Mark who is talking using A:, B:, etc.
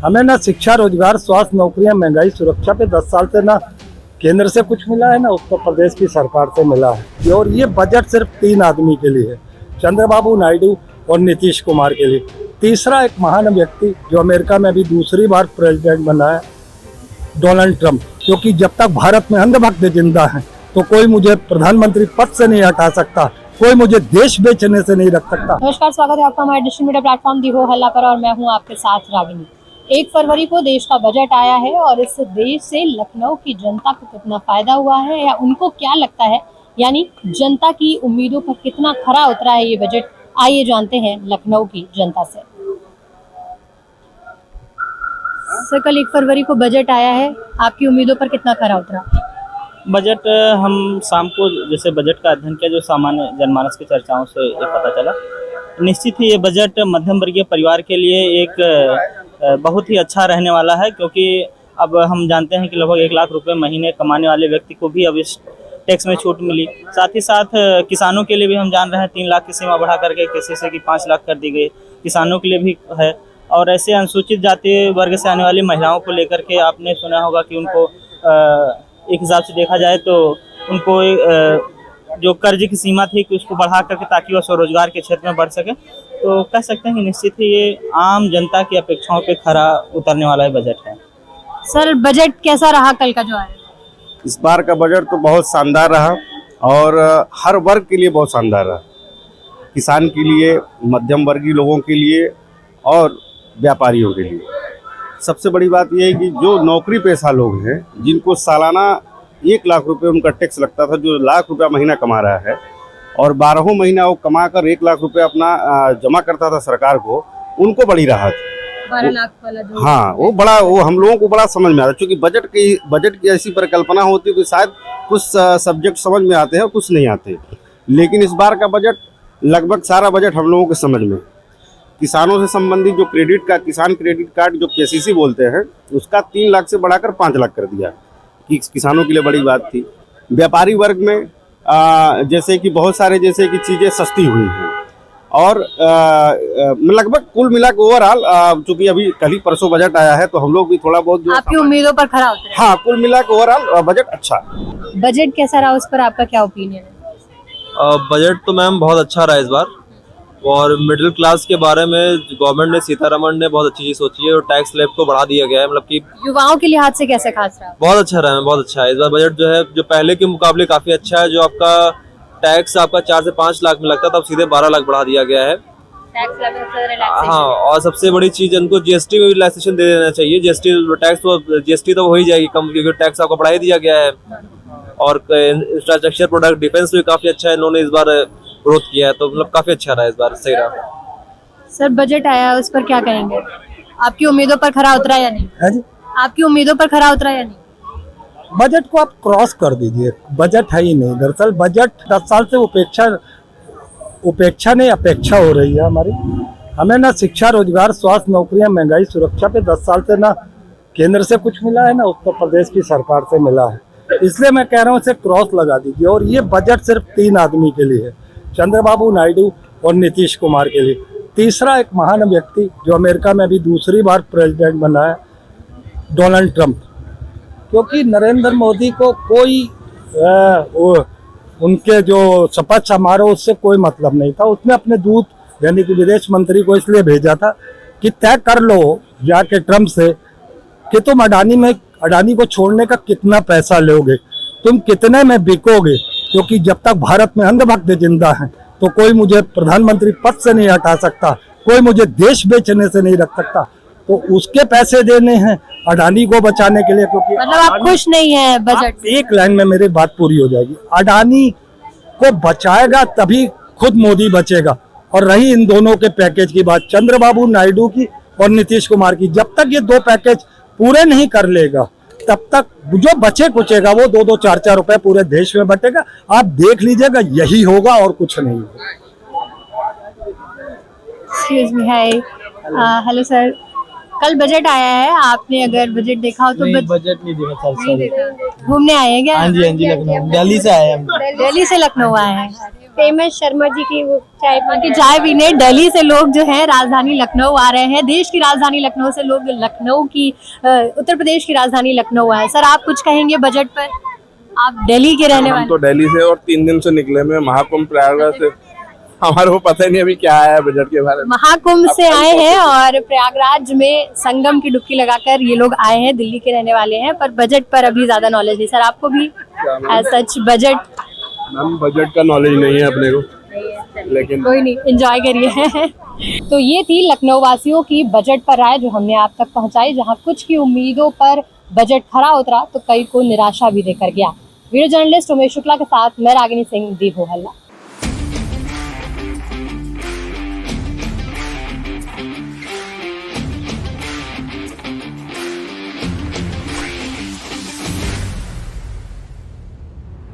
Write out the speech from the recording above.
A: हमें ना शिक्षा, रोजगार, स्वास्थ्य, नौकरियां, महंगाई, सुरक्षा पे 10 साल से ना केंद्र से कुछ मिला है ना उत्तर प्रदेश की सरकार से मिला है। और ये बजट सिर्फ 3 आदमी के लिए है, चंद्रबाबू नायडू और नीतीश कुमार के लिए। तीसरा एक महान व्यक्ति जो अमेरिका में अभी दूसरी बार प्रेसिडेंट बना है, डोनाल्ड ट्रंप, क्योंकि जब तक भारत में अंधभक्त जिंदा है तो कोई मुझे प्रधानमंत्री पद से नहीं हटा सकता, कोई मुझे देश बेचने से नहीं रख सकता।
B: नमस्कार, स्वागत है आपका हमारे डिजिटल मीडिया प्लेटफॉर्म दी हो हल्ला पर, और मैं हूं आपके साथ रागिनी। 1 फरवरी को देश का बजट आया है और इस देश से लखनऊ की जनता को कितना फायदा हुआ है या उनको क्या लगता है, यानी जनता की उम्मीदों पर कितना खरा उतरा है ये बजट, आइए जानते हैं लखनऊ की जनता से। सर, कल 1 फरवरी को बजट आया है, आपकी उम्मीदों पर कितना खरा उतरा?
C: बजट हम शाम को जैसे बजट का अध्ययन किया, जो सामान्य जनमानस की चर्चाओं से ये पता चला, निश्चित ही ये बजट मध्यम वर्गीय परिवार के लिए एक बहुत ही अच्छा रहने वाला है, क्योंकि अब हम जानते हैं कि लगभग 1 लाख रुपए महीने कमाने वाले व्यक्ति को भी अब इस टैक्स में छूट मिली। साथ ही साथ किसानों के लिए भी हम जान रहे हैं 3 लाख की सीमा बढ़ा करके किसी से कि 5 लाख कर दी गई, किसानों के लिए भी है। और ऐसे अनुसूचित जाति वर्ग से आने वाली महिलाओं को लेकर के आपने सुना होगा कि उनको एक हिसाब से देखा जाए तो उनको जो कर्ज की सीमा थी कि उसको बढ़ा करके ताकि वह स्वरोजगार के क्षेत्र में बढ़ सके। तो कह सकते हैं कि निश्चित ही ये आम जनता की अपेक्षाओं पे खरा उतरने वाला बजट है।
B: सर, बजट कैसा रहा कल का जो आया?
D: इस बार का बजट तो बहुत शानदार रहा और हर वर्ग के लिए बहुत शानदार रहा। किसान के लिए, मध्यम वर्गीय लोगों के लिए और व्यापारियों के लिए। सबसे बड़ी बात यह है कि जो नौकरी पेशा लोग हैं, जिनको सालाना 1 लाख रुपए उनका टैक्स लगता था, जो लाख रुपया महीना कमा रहा है और 12 महीना वो कमा कर 1 लाख रुपए अपना जमा करता था सरकार को, उनको बड़ी राहत।
B: 12 लाख वाला जो,
D: हाँ, वो हम लोगों को बड़ा समझ में आता है, क्योंकि बजट की ऐसी परिकल्पना होती है कि शायद कुछ सब्जेक्ट समझ में आते हैं और कुछ नहीं आते, लेकिन इस बार का बजट लगभग सारा बजट हम लोगों के समझ में। किसानों से संबंधित जो किसान क्रेडिट कार्ड जो केसीसी बोलते हैं, उसका 3 लाख से बढ़ाकर 5 लाख कर दिया, कि किसानों के लिए बड़ी बात थी। व्यापारी वर्ग में जैसे कि बहुत सारे जैसे कि चीज़ें सस्ती हुई हैं और लगभग कुल मिला के ओवरऑल, चूंकि अभी कल ही परसों बजट आया है तो हम लोग भी थोड़ा बहुत जो
B: आपकी उम्मीदों पर खरा उतरा?
D: हाँ, कुल मिला के ओवरऑल बजट अच्छा।
B: बजट कैसा रहा, उस पर आपका क्या ओपिनियन है?
E: बजट तो मैम बहुत अच्छा रहा इस बार, और मिडिल क्लास के बारे में गवर्नमेंट ने, सीतारमण ने बहुत अच्छी चीज सोची है और टैक्स स्लैब को बढ़ा दिया गया है, मतलब कि
B: युवाओं के लिहाज से कैसे खास रहा?
E: बहुत अच्छा रहा है, बहुत अच्छा है। इस बार बजट जो है जो पहले के मुकाबले काफी अच्छा है। जो आपका टैक्स आपका 4 से 5 लाख में लगता था, अब सीधे 12 लाख बढ़ा दिया गया है। हाँ, और सबसे बड़ी चीज इनको जीएसटी में भी रिलैक्सेशन दे देना चाहिए। जीएसटी तो हो ही जाएगी कम, क्योंकि टैक्स आपको बढ़ा ही दिया गया है। और इंफ्रास्ट्रक्चर प्रोडक्ट डिफेंस भी काफी अच्छा है, इन्होंने इस बार ग्रोथ किया है, तो मतलब काफी अच्छा रहा इस बार, सही रहा।
B: सर, बजट आया, उस पर क्या कहेंगे? आपकी उम्मीदों पर खरा उतरा या नहीं?
A: है जी,
B: आपकी उम्मीदों पर खरा उतरा या नहीं?
A: बजट को आप क्रॉस कर दीजिए, बजट है ही नहीं। दरअसल बजट 10 साल से उपेक्षा नहीं अपेक्षा हो रही है हमारी। हमें ना शिक्षा, रोजगार, स्वास्थ्य, नौकरियां, महंगाई, सुरक्षा पे 10 साल से ना केंद्र से कुछ मिला है ना उत्तर प्रदेश की सरकार से मिला है, इसलिए मैं कह रहा हूँ इसे क्रॉस लगा दीजिए। और ये बजट सिर्फ 3 आदमी के लिए है, चंद्रबाबू नायडू और नीतीश कुमार के लिए। तीसरा एक महान व्यक्ति जो अमेरिका में अभी दूसरी बार प्रेसिडेंट बना है, डोनाल्ड ट्रंप, क्योंकि नरेंद्र मोदी को कोई उनके जो शपथ समारोह उससे कोई मतलब नहीं था। उसने अपने दूत यानी कि विदेश मंत्री को इसलिए भेजा था कि तय कर लो जाके ट्रंप से कि तुम अडानी को छोड़ने का कितना पैसा लोगे, तुम कितने में बिकोगे, क्योंकि जब तक भारत में अंधभक्त जिंदा हैं तो कोई मुझे प्रधानमंत्री पद से नहीं हटा सकता, कोई मुझे देश बेचने से नहीं रख सकता। तो उसके पैसे देने हैं अडानी को बचाने के लिए, क्योंकि
B: मतलब आप खुश नहीं है बजट से?
A: एक लाइन में मेरी बात पूरी हो जाएगी। अडानी को बचाएगा तभी खुद मोदी बचेगा। और रही इन दोनों के पैकेज की बात, चंद्रबाबू नायडू की और नीतीश कुमार की, जब तक ये 2 पैकेज पूरे नहीं कर लेगा तब तक जो बचे कुचेगा वो 2-2, 4-4 रुपए पूरे देश में बटेगा। आप देख लीजिएगा, यही होगा और कुछ नहीं होगा।
B: एक्सक्यूज मी, हाय, हेलो सर, कल बजट आया है, आपने अगर बजट देखा हो तो?
C: बजट नहीं देखा सर,
B: घूमने आए हैं क्या?
C: हाँ जी, लखनऊ, दिल्ली से आए हम।
B: दिल्ली से लखनऊ आए हैं। फेमस शर्मा जी की वो चाय की चाय पीने दिल्ली से लोग जो है राजधानी लखनऊ आ रहे हैं। देश की राजधानी लखनऊ से लोग लखनऊ की उत्तर प्रदेश की राजधानी लखनऊ आए। सर आप कुछ कहेंगे बजट पर? आप दिल्ली के रहने
F: हम
B: वाले।
F: तो दिल्ली से और 3 दिन से निकले में महाकुंभ प्रयागराज से, हमारे को पता ही नहीं अभी क्या आया है बजट के बारे में।
B: महाकुंभ से आए हैं और प्रयागराज में संगम की डुबकी लगाकर ये लोग आए हैं, दिल्ली के रहने वाले हैं, पर बजट पर अभी ज्यादा नॉलेज नहीं। सर आपको भी as such budget?
F: Ma'am budget का नॉलेज नहीं है अपने को, लेकिन
B: कोई नहीं, एंजॉय करिए। तो ये थी लखनऊ वासियों की बजट पर राय जो हमने आप तक पहुंचाई। जहां कुछ की उम्मीदों पर बजट खरा उतरा तो कई को निराशा भी देकर गया। वीडियो जर्नलिस्ट उमेश शुक्ला के साथ मैं रागिनी सिंह, दी हो हल्ला।